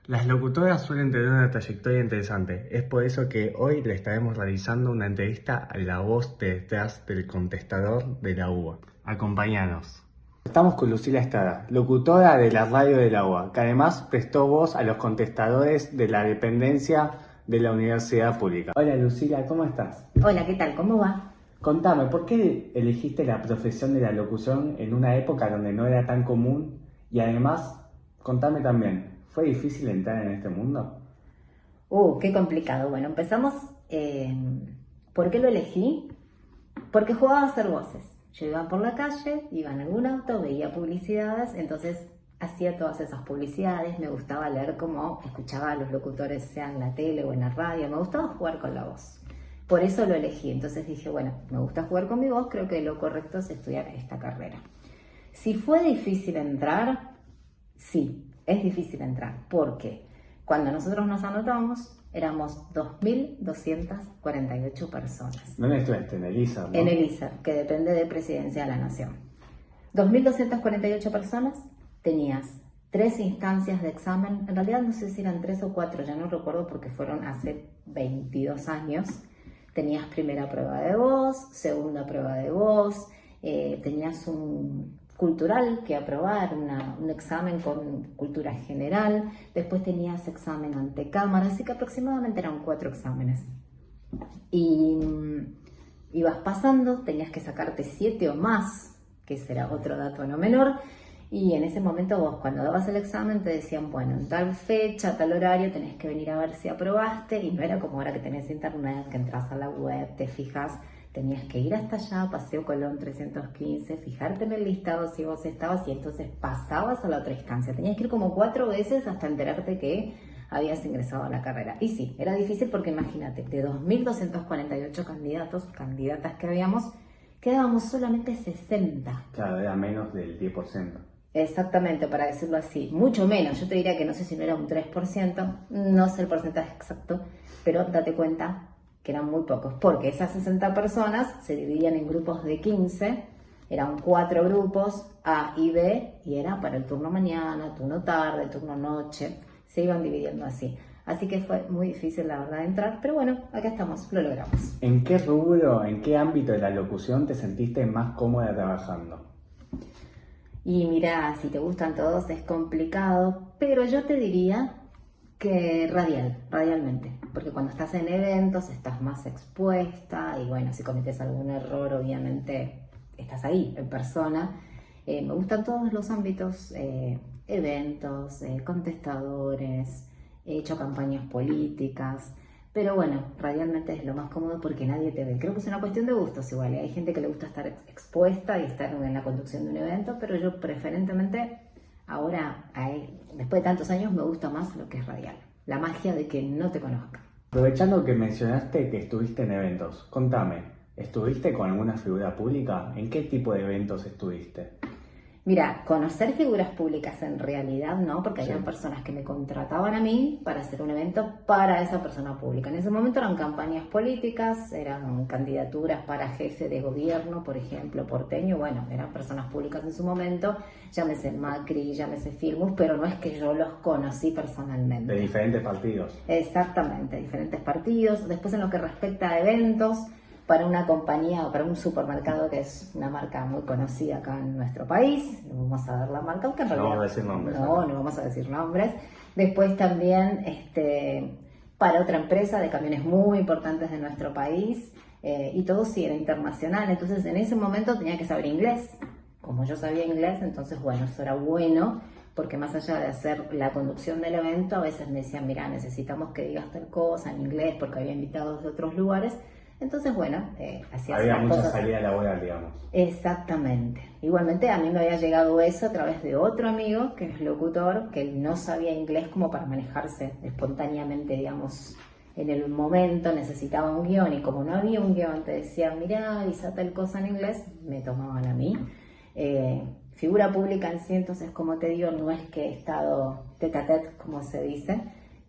Las locutoras suelen tener una trayectoria interesante, es por eso que hoy le estaremos realizando una entrevista a la voz detrás del contestador de la UBA. Acompáñanos. Estamos con Lucila Estrada, locutora de la radio de la UBA, que además prestó voz a los contestadores de la dependencia de la Universidad Pública. Hola Lucila, ¿cómo estás? Hola, ¿qué tal? ¿Cómo va? Contame, ¿por qué elegiste la profesión de la locución en una época donde no era tan común? Y además, contame también, ¿fue difícil entrar en este mundo? Qué complicado. Bueno, empezamos. ¿Por qué lo elegí? Porque jugaba a hacer voces. Yo iba por la calle, iba en algún auto, veía publicidades, entonces hacía todas esas publicidades. Me gustaba leer cómo escuchaba a los locutores, sea en la tele o en la radio. Me gustaba jugar con la voz. Por eso lo elegí. Entonces dije, bueno, me gusta jugar con mi voz, creo que lo correcto es estudiar esta carrera. Si fue difícil entrar, sí, es difícil entrar, porque cuando nosotros nos anotamos éramos 2.248 personas. ¿Dónde estudiaste? En el ISA, ¿no? En el ISER, que depende de Presidencia de la Nación. 2.248 personas, tenías 3 instancias de examen, en realidad no sé si eran 3 o 4, ya no recuerdo porque fueron hace 22 años. Tenías primera prueba de voz, segunda prueba de voz, tenías un cultural que aprobar, un examen con cultura general, después tenías examen ante cámara, así que aproximadamente eran 4 exámenes. Y ibas pasando, tenías que sacarte 7 o más, que ese era otro dato no menor, y en ese momento vos cuando dabas el examen te decían, bueno, en tal fecha, tal horario tenés que venir a ver si aprobaste, y no era como ahora que tenés internet, que entras a la web, te fijas. Tenías que ir hasta allá, Paseo Colón 315, fijarte en el listado si vos estabas y entonces pasabas a la otra instancia. Tenías que ir como 4 veces hasta enterarte que habías ingresado a la carrera. Y sí, era difícil porque imagínate, de 2.248 candidatas que habíamos, quedábamos solamente 60. Claro, era menos del 10%. Exactamente, para decirlo así, mucho menos. Yo te diría que no sé si no era un 3%, no sé el porcentaje exacto, pero date cuenta que eran muy pocos, porque esas 60 personas se dividían en grupos de 15, eran 4 grupos, A y B, y era para el turno mañana, turno tarde, turno noche, se iban dividiendo así. Así que fue muy difícil, la verdad, entrar, pero bueno, acá estamos, lo logramos. ¿En qué rubro, en qué ámbito de la locución te sentiste más cómoda trabajando? Y mira, si te gustan todos es complicado, pero yo te diría que radialmente, porque cuando estás en eventos estás más expuesta y bueno, si cometes algún error obviamente estás ahí en persona. Me gustan todos los ámbitos, eventos, contestadores, he hecho campañas políticas, pero bueno, radialmente es lo más cómodo porque nadie te ve. Creo que es una cuestión de gustos igual, hay gente que le gusta estar expuesta y estar en la conducción de un evento, pero yo preferentemente ahora, después de tantos años, me gusta más lo que es radial. La magia de que no te conozca. Aprovechando que mencionaste que estuviste en eventos, contame, ¿estuviste con alguna figura pública? ¿En qué tipo de eventos estuviste? Mira, conocer figuras públicas en realidad no, porque Sí. habían personas que me contrataban a mí para hacer un evento para esa persona pública. En ese momento eran campañas políticas, eran candidaturas para jefe de gobierno, por ejemplo, porteño. Bueno, eran personas públicas en su momento, llámese Macri, llámese Filmus, pero no es que yo los conocí personalmente. De diferentes partidos. Exactamente, diferentes partidos. Después en lo que respecta a eventos, para una compañía o para un supermercado que es una marca muy conocida acá en nuestro país, no vamos a dar la marca, aunque en realidad No vamos a decir nombres. no vamos a decir nombres. Después también para otra empresa de camiones muy importantes de nuestro país, y todo sí era internacional, entonces en ese momento tenía que saber inglés. Como yo sabía inglés, entonces bueno, eso era bueno, porque más allá de hacer la conducción del evento, a veces me decían, mira, necesitamos que digas tal cosa en inglés, porque había invitados de otros lugares. Entonces, bueno, hacía Había las mucha cosas. salida laboral, digamos. Exactamente. Igualmente a mí me había llegado eso a través de otro amigo que es locutor, que él no sabía inglés como para manejarse espontáneamente, digamos, en el momento necesitaba un guión y como no había un guión te decían, mirá, avisa tal cosa en inglés, me tomaban a mí. Figura pública en sí, entonces como te digo, no es que he estado tete a tete, como se dice,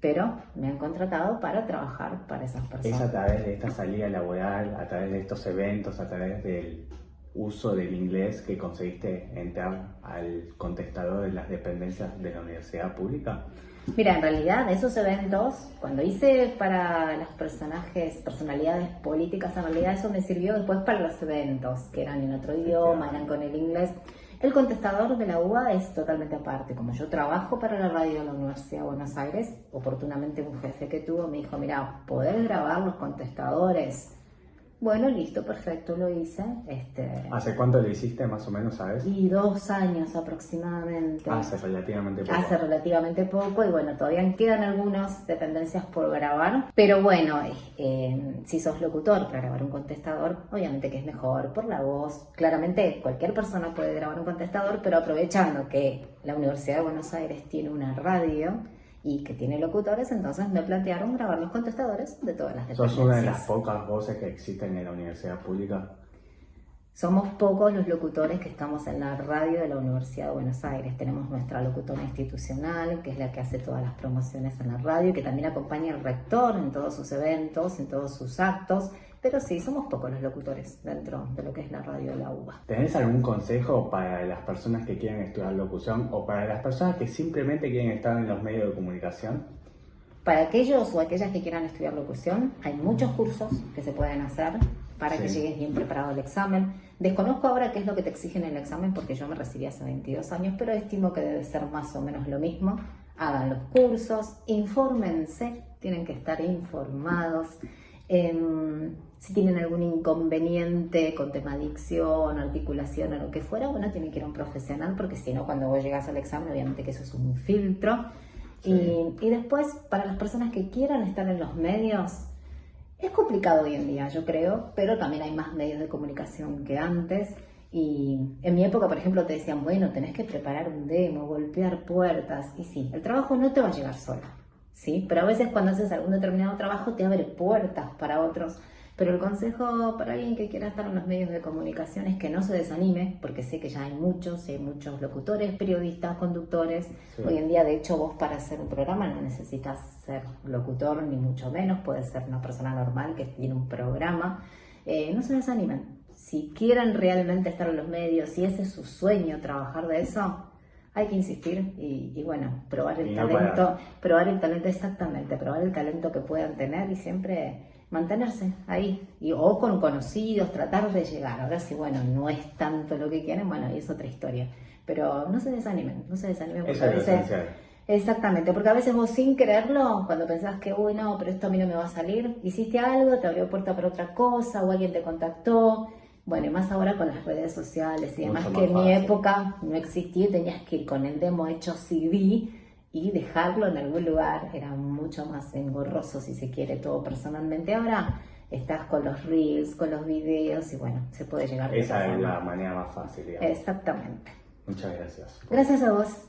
pero me han contratado para trabajar para esas Es personas. a través de esta salida laboral, a través de estos eventos, a través del uso del inglés que conseguiste entrar al contestador de las dependencias de la universidad pública. Mira, en realidad esos eventos, cuando hice para los personalidades políticas, en realidad eso me sirvió después para los eventos, que eran en otro idioma, eran con el inglés. El contestador de la UBA es totalmente aparte. Como yo trabajo para la radio de la Universidad de Buenos Aires, oportunamente un jefe que tuvo me dijo, mira, ¿podés grabar los contestadores? Bueno, listo, perfecto, lo hice. ¿Hace cuánto lo hiciste más o menos, sabes? Y 2 años aproximadamente. Hace relativamente poco. Hace relativamente poco y bueno, todavía quedan algunas dependencias por grabar. Pero bueno, si sos locutor para grabar un contestador, obviamente que es mejor por la voz. Claramente cualquier persona puede grabar un contestador, pero aprovechando que la Universidad de Buenos Aires tiene una radio y que tiene locutores, entonces me plantearon grabar los contestadores de todas las dependencias. ¿Sos una de las pocas voces que existen en la universidad pública? Somos pocos los locutores que estamos en la radio de la Universidad de Buenos Aires. Tenemos nuestra locutora institucional, que es la que hace todas las promociones en la radio, que también acompaña al rector en todos sus eventos, en todos sus actos. Pero sí, somos pocos los locutores dentro de lo que es la radio de la UBA. ¿Tenés algún consejo para las personas que quieren estudiar locución o para las personas que simplemente quieren estar en los medios de comunicación? Para aquellos o aquellas que quieran estudiar locución, hay muchos cursos que se pueden hacer para que llegues bien preparado al examen. Desconozco ahora qué es lo que te exigen en el examen porque yo me recibí hace 22 años, pero estimo que debe ser más o menos lo mismo. Hagan los cursos, infórmense, tienen que estar informados. Si tienen algún inconveniente con tema dicción, articulación o lo que fuera, bueno, tienen que ir a un profesional porque si no, cuando vos llegas al examen, obviamente que eso es un filtro. Sí. Y después, para las personas que quieran estar en los medios, es complicado hoy en día, yo creo, pero también hay más medios de comunicación que antes. Y en mi época, por ejemplo, te decían, bueno, tenés que preparar un demo, golpear puertas. Y sí, el trabajo no te va a llegar solo, ¿sí? Pero a veces cuando haces algún determinado trabajo te abre puertas para otros. Pero el consejo para alguien que quiera estar en los medios de comunicación es que no se desanime, porque sé que ya hay muchos locutores, periodistas, conductores. Sí. Hoy en día, de hecho, vos para hacer un programa no necesitas ser locutor, ni mucho menos. Puedes ser una persona normal que tiene un programa. No se desanimen. Si quieren realmente estar en los medios, si ese es su sueño, trabajar de eso, hay que insistir y bueno, probar el talento exactamente, probar el talento que puedan tener y siempre mantenerse ahí, o con conocidos, tratar de llegar. Ahora sí, bueno, no es tanto lo que quieren, bueno, ahí es otra historia, pero no se desanimen porque a veces, exactamente, porque a veces vos sin quererlo, cuando pensás que, uy, no, pero esto a mí no me va a salir, hiciste algo, te abrió puerta para otra cosa, o alguien te contactó. Bueno, y más ahora con las redes sociales y demás, que en mi época no existía y tenías que ir con el demo hecho CD y dejarlo en algún lugar. Era mucho más engorroso, si se quiere, todo personalmente. Ahora estás con los reels, con los videos y bueno, se puede llegar. Esa es la manera más fácil, digamos. Exactamente. Muchas gracias. Gracias a vos.